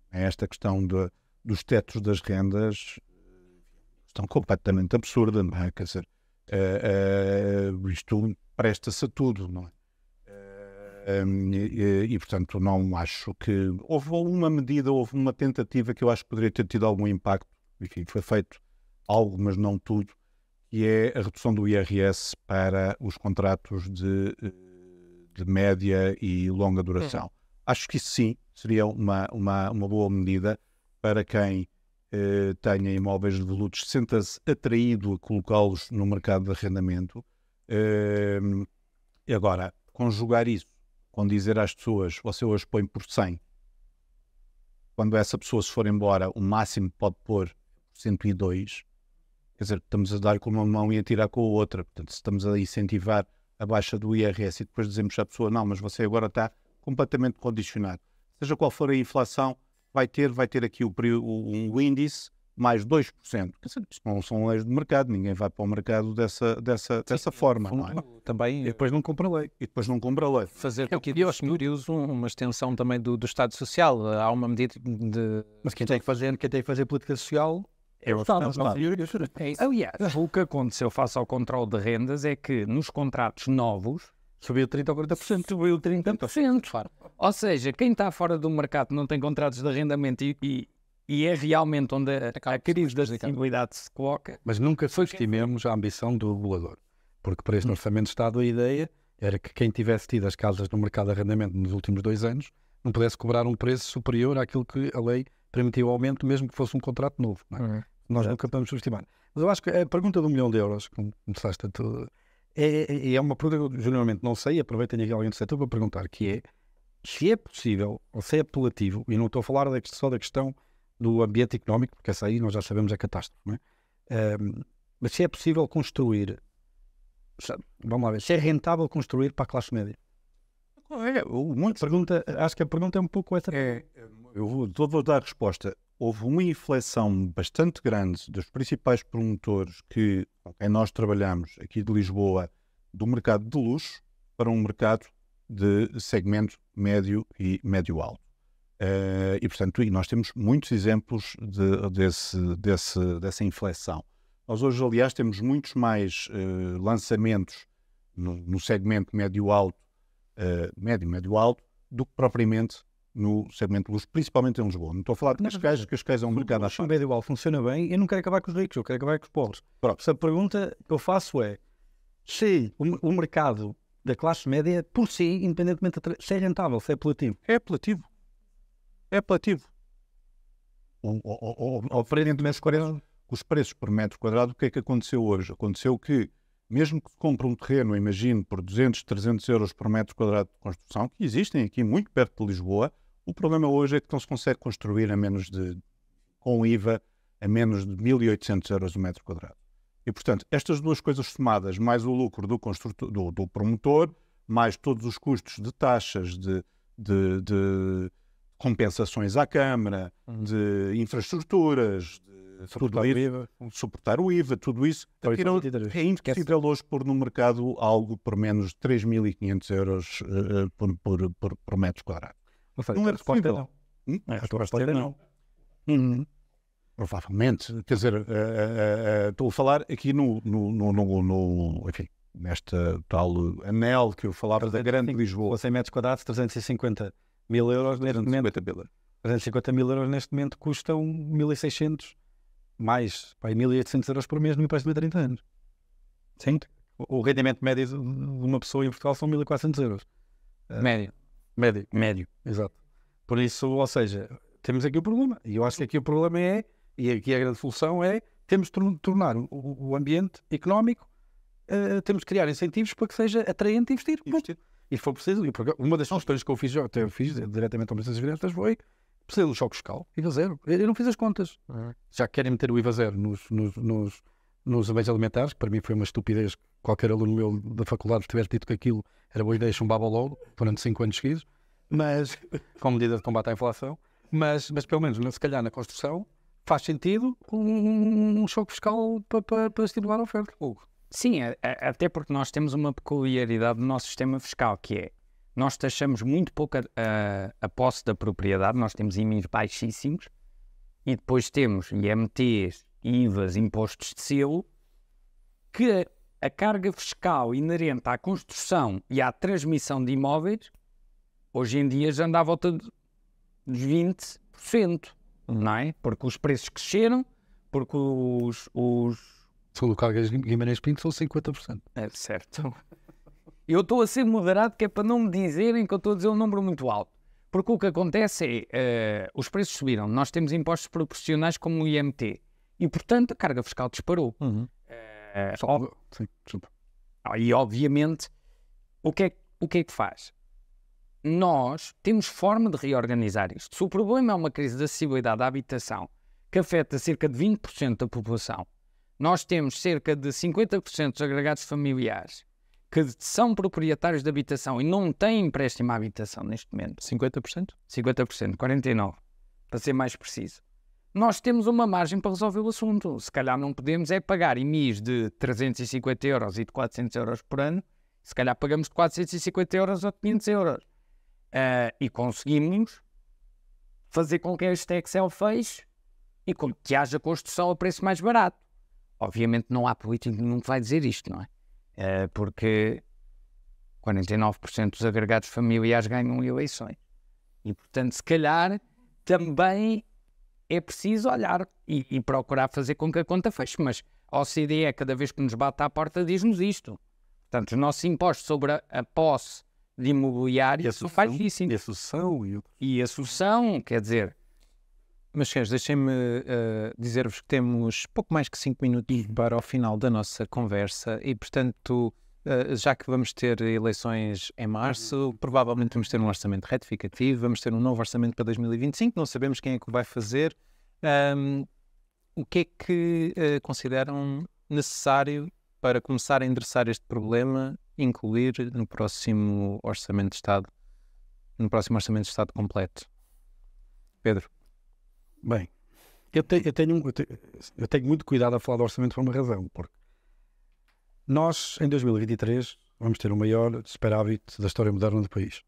esta questão dos tetos das rendas, questão completamente absurda, não é? Quer dizer, isto presta-se a tudo, não é? E, portanto, não acho que... Houve uma tentativa que eu acho que poderia ter tido algum impacto. Enfim, foi feito algo, mas não tudo, que é a redução do IRS para os contratos de média e longa duração. Acho que isso sim seria uma boa medida para quem tenha imóveis devolutos, senta-se atraído a colocá-los no mercado de arrendamento. E agora, conjugar isso com dizer às pessoas, você hoje põe por 100, quando essa pessoa se for embora, o máximo pode pôr 102, quer dizer, estamos a dar com uma mão e a tirar com a outra. Portanto, se estamos a incentivar a baixa do IRS e depois dizemos à pessoa, não, mas você agora está completamente condicionado. Seja qual for a inflação, vai ter aqui um índice mais 2%. Quer dizer, isto não são leis de mercado, ninguém vai para o mercado dessa forma. Não é? Também, E depois não compra lei. E depois não compra lei. Fazer com que os senhorios uma extensão também do Estado Social. Há uma medida de... Mas quem tem que fazer política social é o Estado. Aliás, o que aconteceu face ao controle de rendas é que nos contratos novos Subiu 30% ou 40%. subiu 30%. Ou seja, quem está fora do mercado não tem contratos de arrendamento e é realmente onde a crise da acessibilidade se coloca. Mas nunca subestimemos a ambição do regulador. Porque para este Orçamento de Estado a ideia era que quem tivesse tido as casas no mercado de arrendamento nos últimos 2 anos não pudesse cobrar um preço superior àquilo que a lei permitiu o aumento, mesmo que fosse um contrato novo. Não é? Nós nunca podemos subestimar. Mas eu acho que a pergunta do 1 milhão de euros, como começaste a tudo, é uma pergunta que eu geralmente não sei, aproveito aqui alguém do setor para perguntar, que é se é possível, ou se é apelativo, e não estou a falar só da questão do ambiente económico, porque essa aí nós já sabemos é catástrofe, não é? Mas se é possível construir, vamos lá ver, se é rentável construir para a classe média? Acho que a pergunta é um pouco essa. Eu vou dar a resposta. Houve uma inflexão bastante grande dos principais promotores com quem nós trabalhamos aqui de Lisboa, do mercado de luxo para um mercado de segmento médio e médio-alto. E, portanto, nós temos muitos exemplos dessa inflexão. Nós hoje, aliás, temos muitos mais lançamentos no segmento médio-alto, médio-alto, do que propriamente no segmento de luxo, principalmente em Lisboa. Não estou a falar de Cascais, Cascais é um mercado à parte. O médio-alto funciona bem, eu não quero acabar com os ricos, eu quero acabar com os pobres. Se a pergunta que eu faço é se o mercado da classe média, por si, independentemente se é rentável, se é apelativo. É apelativo. É apelativo. Aparentemente, os preços por metro quadrado, o que é que aconteceu hoje? Aconteceu que, mesmo que compre um terreno, imagino, por 200, 300 euros por metro quadrado de construção, que existem aqui muito perto de Lisboa, o problema hoje é que não se consegue construir com IVA a menos de 1.800 euros o metro quadrado. E, portanto, estas duas coisas somadas, mais o lucro do construtor, do promotor, mais todos os custos de taxas, de compensações à Câmara, de infraestruturas, suportar o IVA, tudo isso. É impossível hoje pôr no mercado algo por menos de 3.500 euros por metro quadrado. Não é possível. A resposta é não. Provavelmente. Quer dizer, estou a falar aqui enfim, nesta tal anel que eu falava da Grande Lisboa. 100 metros quadrados, 350 mil euros neste momento. 350 mil euros neste momento custam 1.600 mais 1.800 euros por mês no empréstimo de 30 anos. Sim. O rendimento médio de uma pessoa em Portugal são 1.400 euros. Médio. Exato. Por isso, ou seja, temos aqui o problema. E eu acho que aqui o problema é, e aqui a grande solução é, temos de tornar o ambiente económico, temos de criar incentivos para que seja atraente investir. E se for preciso, uma das sugestões que eu fiz diretamente ao Ministro das Finanças foi precisa do choque fiscal, IVA zero. Eu não fiz as contas. Já querem meter o IVA zero nos bens alimentares, que para mim foi uma estupidez. Qualquer aluno meu da faculdade tivesse dito que aquilo era boa ideia, chumbava logo, durante 5 anos seguidos, mas, com medida de combate à inflação, mas pelo menos, se calhar na construção, faz sentido um choque fiscal para estimular a oferta. Sim, até porque nós temos uma peculiaridade no nosso sistema fiscal, que é, nós taxamos muito pouco a posse da propriedade, nós temos IMIs baixíssimos, e depois temos IMTs, IVAs, impostos de selo, que a carga fiscal inerente à construção e à transmissão de imóveis, hoje em dia já anda à volta dos 20%, não é? Porque os preços cresceram, porque Segundo o Carlos Guimarães Pinto, são 50%. É certo. Eu estou a ser moderado, que é para não me dizerem que eu estou a dizer um número muito alto. Porque o que acontece é, os preços subiram, nós temos impostos proporcionais como o IMT, e portanto a carga fiscal disparou. Sim, desculpa. E obviamente, o que é que faz? Nós temos forma de reorganizar isto. Se o problema é uma crise de acessibilidade à habitação, que afeta cerca de 20% da população, nós temos cerca de 50% dos agregados familiares que são proprietários de habitação e não têm empréstimo à habitação neste momento. 50%? 50%, 49%, para ser mais preciso. Nós temos uma margem para resolver o assunto. Se calhar não podemos é pagar IMIs de 350 euros e de 400 euros por ano, se calhar pagamos de 450 euros ou de 500 euros. E conseguimos fazer com que este Excel feche e com que haja construção a preço mais barato. Obviamente não há político nenhum que vai dizer isto, não é? Porque 49% dos agregados familiares ganham eleições. E, portanto, se calhar também é preciso olhar e procurar fazer com que a conta feche. Mas a OCDE, cada vez que nos bate à porta, diz-nos isto. Portanto, os nossos impostos sobre a posse de imobiliário são baixíssimos. E a sucessão, quer dizer... Mas, senhores, deixem-me dizer-vos que temos pouco mais que 5 minutos para o final da nossa conversa e, portanto, já que vamos ter eleições em março, provavelmente vamos ter um orçamento retificativo, vamos ter um novo orçamento para 2025, não sabemos quem é que o vai fazer. O que é que consideram necessário para começar a endereçar este problema, incluir no próximo Orçamento de Estado, completo? Pedro? Bem, eu tenho muito cuidado a falar do orçamento por uma razão, porque nós, em 2023, vamos ter o maior superávit da história moderna do país.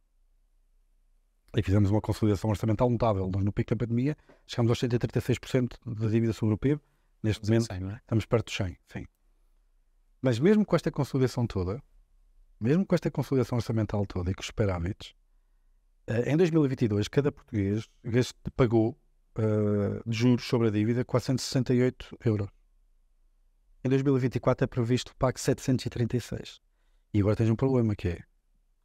E fizemos uma consolidação orçamental notável. Nós, no pico da pandemia, chegamos aos 136% da dívida sobre o PIB. Neste momento, estamos perto dos 100%. Sim. Mas mesmo com esta consolidação toda, mesmo com esta consolidação orçamental toda e com os superávites, em 2022, cada português pagou de juros sobre a dívida 468 euros. Em 2024 é previsto o PAC 736. E agora tens um problema que é,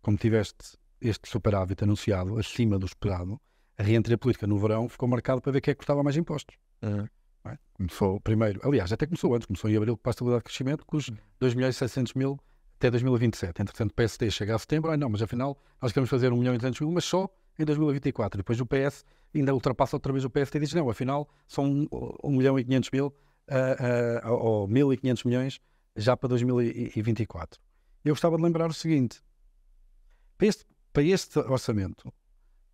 como tiveste este superávit anunciado acima do esperado, a reentrada política no verão ficou marcado para ver quem é que custava mais impostos. Começou primeiro, aliás, até começou antes, começou em abril para a estabilidade de crescimento com os 2.600.000 até 2027. Entretanto, o PSD chega a setembro, não, mas afinal nós queremos fazer 1.200.000, mas só em 2024. Depois o PS ainda ultrapassa outra vez o PSD e diz, não, afinal são 1.500.000 ou 1.500 milhões já para 2024. Eu gostava de lembrar o seguinte, para este orçamento,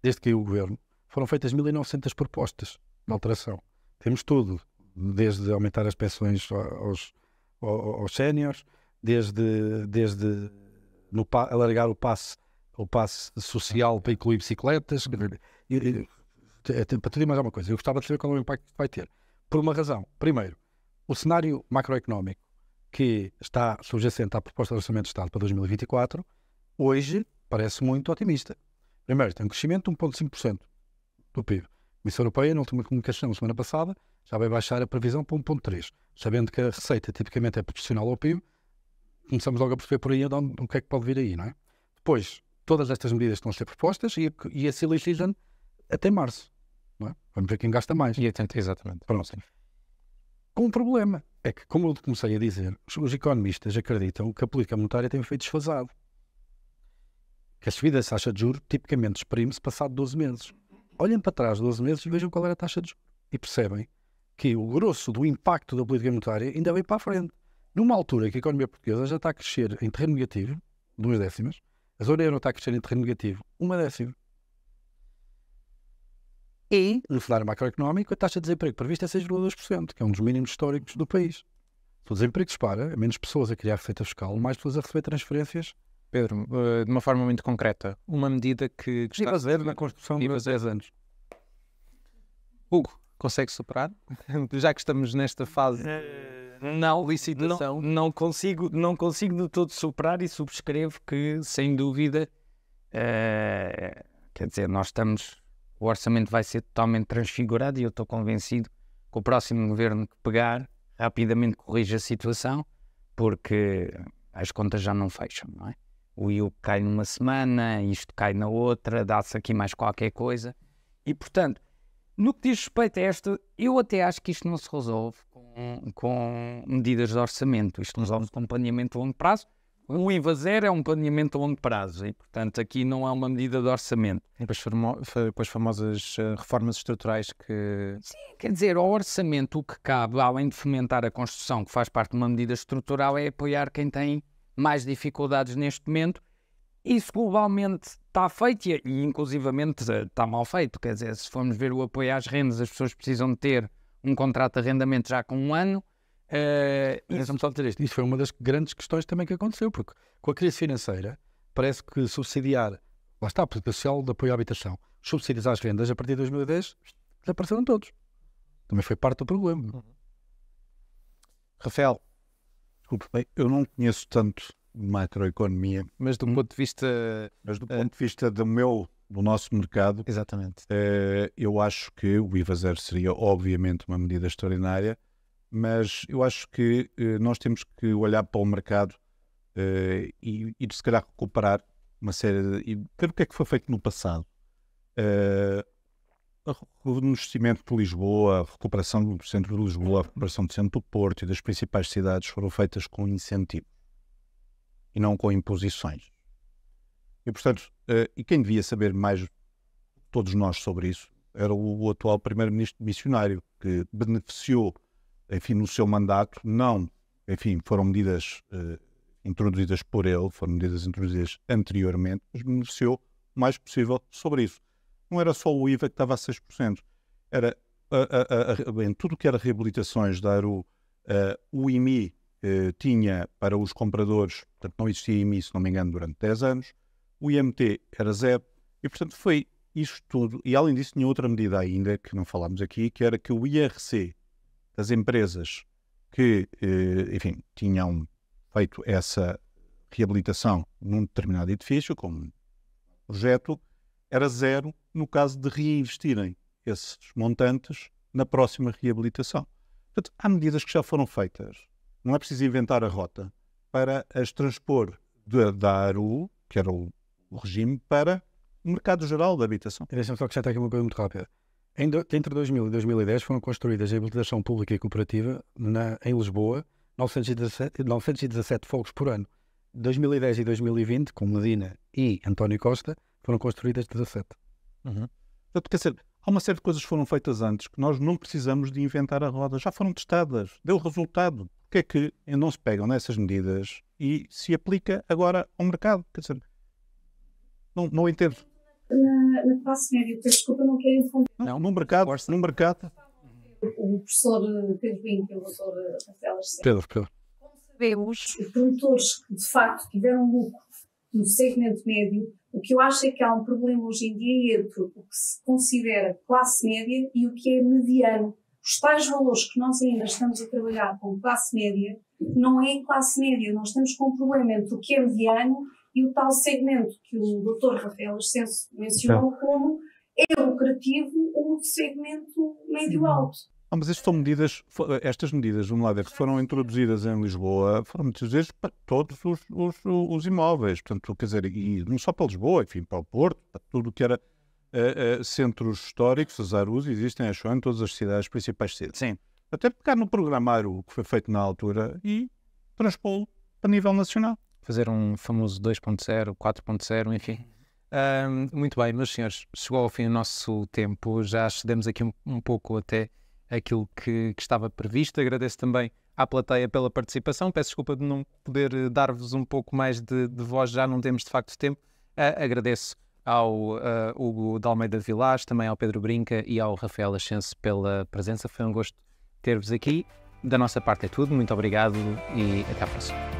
desde que caiu o governo, foram feitas 1.900 propostas de alteração. Temos tudo, desde aumentar as pensões aos séniores, desde alargar o passe social para incluir bicicletas, para tudo e mais alguma coisa. Eu gostava de saber qual é o impacto que vai ter. Por uma razão. Primeiro, o cenário macroeconómico que está subjacente à proposta de Orçamento de Estado para 2024, hoje parece muito otimista. Primeiro, tem um crescimento de 1,5% do PIB. A Comissão Europeia, na última comunicação, semana passada, já vai baixar a previsão para 1,3%. Sabendo que a receita tipicamente é proporcional ao PIB, começamos logo a perceber por aí o que é que pode vir aí, não é? Depois, todas estas medidas estão a ser propostas e a silly season até março, não é? Vamos ver quem gasta mais. E atento, exatamente. Pronto. Com um problema, é que, como eu comecei a dizer, os economistas acreditam que a política monetária tem um efeito desfasado. Que a subida da taxa de juros tipicamente exprime-se passado 12 meses. Olhem para trás 12 meses e vejam qual era a taxa de juros. E percebem que o grosso do impacto da política monetária ainda vem para a frente. Numa altura que a economia portuguesa já está a crescer em terreno negativo, 2 décimas, a zona euro está a crescer em terreno negativo, 1 décima. E, no cenário macroeconómico, a taxa de desemprego prevista é 6,2%, que é um dos mínimos históricos do país. Se o desemprego dispara, há menos pessoas a criar receita fiscal, mais pessoas a receber transferências. Pedro, de uma forma muito concreta, uma medida que E fazer na construção de 10 anos. Hugo, consegue superar? Já que estamos nesta fase Não, licitação. não consigo de todo superar e subscrevo que, sem dúvida, quer dizer, o orçamento vai ser totalmente transfigurado e eu estou convencido que o próximo governo que pegar rapidamente corrige a situação, porque as contas já não fecham, não é? O IU cai numa semana, isto cai na outra, dá-se aqui mais qualquer coisa e, portanto, no que diz respeito a esta, eu até acho que isto não se resolve com medidas de orçamento. Isto resolve com planeamento a longo prazo. O IVA zero é um planeamento a longo prazo e, portanto, aqui não é uma medida de orçamento. Depois famosas reformas estruturais que... Sim, quer dizer, ao orçamento o que cabe, além de fomentar a construção, que faz parte de uma medida estrutural, é apoiar quem tem mais dificuldades neste momento. Isso globalmente está feito e inclusivamente está mal feito. Quer dizer, se formos ver o apoio às rendas, as pessoas precisam de ter um contrato de arrendamento já com 1 ano. Deixa-me só dizer isto. Isto foi uma das grandes questões também que aconteceu, porque com a crise financeira parece que subsidiar, lá está, a política social de apoio à habitação, os subsídios às rendas a partir de 2010 desapareceram todos. Também foi parte do problema. Rafael, Desculpe, bem, eu não conheço tanto de macroeconomia, mas do ponto de vista... mas do ponto de vista do nosso mercado, Exatamente. eu acho que o IVA zero seria obviamente uma medida extraordinária, mas eu acho que nós temos que olhar para o mercado e se calhar recuperar uma série e ver o que é que foi feito no passado. O investimento de Lisboa, a recuperação do centro de Lisboa, a recuperação do centro do Porto e das principais cidades foram feitas com incentivo e não com imposições. E, portanto, e quem devia saber mais, todos nós, sobre isso, era o atual primeiro-ministro missionário, que beneficiou, enfim, no seu mandato, não, enfim, foram medidas introduzidas por ele, foram medidas introduzidas anteriormente, mas beneficiou o mais possível sobre isso. Não era só o IVA que estava a 6%, era em tudo o que era reabilitações da ARU, o IMI tinha para os compradores, portanto não existia IMI, se não me engano, durante 10 anos, o IMT era 0, e portanto foi isto tudo, e além disso tinha outra medida ainda, que não falámos aqui, que era que o IRC das empresas que, enfim, tinham feito essa reabilitação num determinado edifício, como projeto, era 0 no caso de reinvestirem esses montantes na próxima reabilitação. Portanto, há medidas que já foram feitas. Não é preciso inventar a rota para as transpor da ARU, que era o regime, para o mercado geral da habitação. Deixa-me só acrescentar aqui uma coisa muito rápida. Entre 2000 e 2010 foram construídas a habilitação pública e cooperativa em Lisboa 917 fogos por ano. 2010 e 2020, com Medina e António Costa, foram construídas 17. Portanto, quer dizer, há uma série de coisas que foram feitas antes que nós não precisamos de inventar a roda. Já foram testadas, deu resultado. Porque é que não se pegam nessas medidas e se aplica agora ao mercado? Quer dizer, não entendo. Na classe média, peço desculpa, não quero infundir. Não, no mercado. o professor Pedro Brinca e o doutor Rafael Arcelo. Pedro. Como sabemos, os promotores que de facto tiveram lucro no segmento médio, o que eu acho é que há um problema hoje em dia entre o que se considera classe média e o que é mediano. Os tais valores que nós ainda estamos a trabalhar com classe média, não é classe média, nós estamos com um problema entre o que é mediano e o tal segmento que o Dr. Rafael Ascenso mencionou como é lucrativo o segmento médio-alto. Mas estas medidas, vamos lá ver, que foram introduzidas em Lisboa, foram muitas vezes para todos os imóveis, portanto, quer dizer, e não só para Lisboa, enfim, para o Porto, para tudo o que era centros históricos, as ARUs existem, acho, em todas as cidades, principais cidades. Sim. Até pegar no programário que foi feito na altura e transpô-lo para nível nacional. Fazer um famoso 2.0, 4.0, enfim. Muito bem, meus senhores, chegou ao fim o nosso tempo, já cedemos aqui um pouco até aquilo que estava previsto. Agradeço também à plateia pela participação, peço desculpa de não poder dar-vos um pouco mais de voz, já não temos de facto tempo. Agradeço ao Hugo de Almeida Vilares, também ao Pedro Brinca e ao Rafael Ascenso pela presença, foi um gosto ter-vos aqui. Da nossa parte é tudo, muito obrigado e até à próxima.